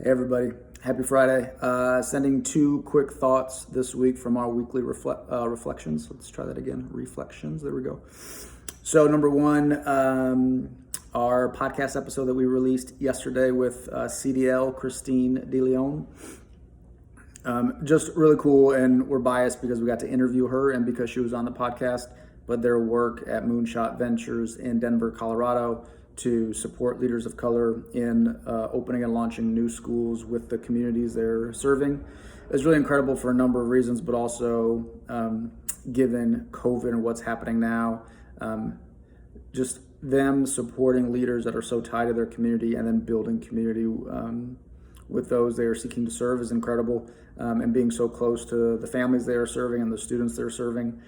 Hey everybody, happy Friday. Sending 2 quick thoughts this week from our weekly reflections. Let's try that again, reflections, there we go. So number 1, our podcast episode that we released yesterday with CDL, Christine DeLeon. Just really cool, and we're biased because we got to interview her and because she was on the podcast, but their work at Moonshot edVentures in Denver, Colorado, to support leaders of color in opening and launching new schools with the communities they're serving is really incredible for a number of reasons, but also given COVID and what's happening now, just them supporting leaders that are so tied to their community and then building community with those they are seeking to serve is incredible. And being so close to the families they are serving and the students they're serving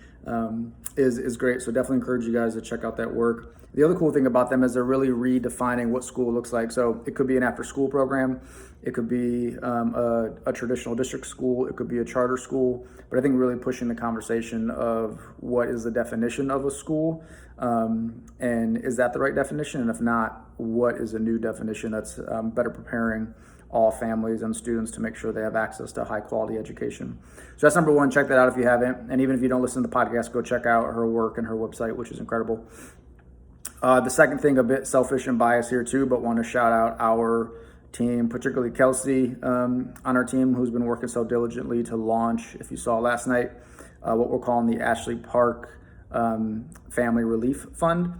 is great. So definitely encourage you guys to check out that work. The other cool thing about them is they're really redefining what school looks like. So it could be an after-school program, it could be a traditional district school, it could be a charter school, but I think really pushing the conversation of what is the definition of a school, and is that the right definition? And if not, what is a new definition that's better preparing all families and students to make sure they have access to high quality education. So that's number 1, check that out if you haven't. And even if you don't listen to the podcast, go check out her work and her website, which is incredible. The second thing, a bit selfish and biased here too, but want to shout out our team, particularly Kelsey on our team, who's been working so diligently to launch, if you saw last night, what we're calling the Ashely Park Family Relief Fund.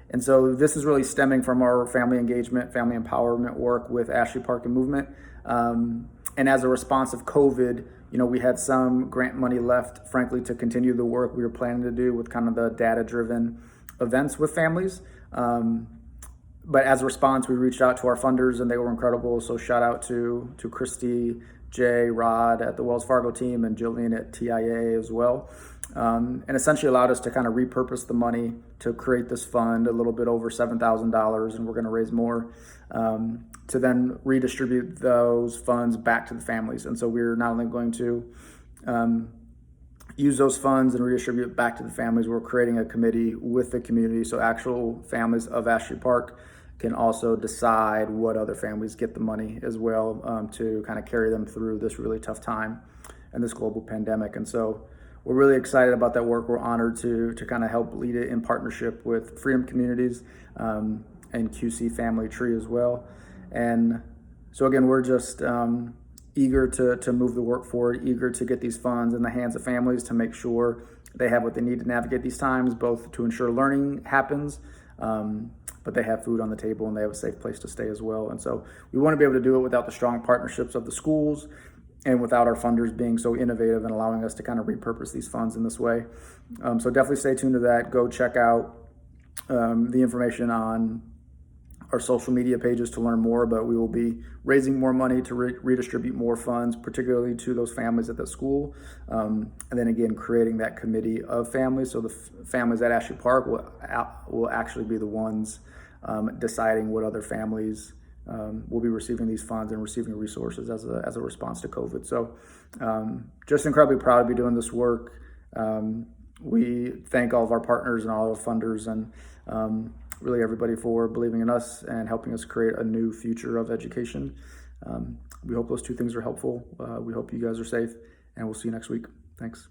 And so this is really stemming from our family engagement, family empowerment work with Ashely Park and Movement. And as a response of COVID, we had some grant money left, frankly, to continue the work we were planning to do with kind of the data-driven events with families. But as a response, we reached out to our funders and they were incredible. So shout out to Christy, Jay, Rod at the Wells Fargo team, and Jillian at TIA as well. And essentially allowed us to kind of repurpose the money to create this fund, a little bit over $7,000, and we're going to raise more to then redistribute those funds back to the families. And so we're not only going to use those funds and redistribute back to the families, we're creating a committee with the community so actual families of Ashely Park can also decide what other families get the money as well, to kind of carry them through this really tough time and this global pandemic. And so we're really excited about that work. We're honored to kind of help lead it in partnership with Freedom Communities and QC Family Tree as well. And so again, we're just eager to move the work forward, eager to get these funds in the hands of families to make sure they have what they need to navigate these times, both to ensure learning happens, but they have food on the table and they have a safe place to stay as well. And so we want to be able to do it without the strong partnerships of the schools and without our funders being so innovative and allowing us to kind of repurpose these funds in this way. So definitely stay tuned to that. Go check out the information on our social media pages to learn more, but we will be raising more money to redistribute more funds, particularly to those families at the school. And then again, creating that committee of families. So the families at Ashely Park will actually be the ones deciding what other families will be receiving these funds and receiving resources as a response to COVID. So just incredibly proud to be doing this work. We thank all of our partners and all of our funders and really everybody for believing in us and helping us create a new future of education. We hope those 2 things are helpful. We hope you guys are safe, and we'll see you next week. Thanks.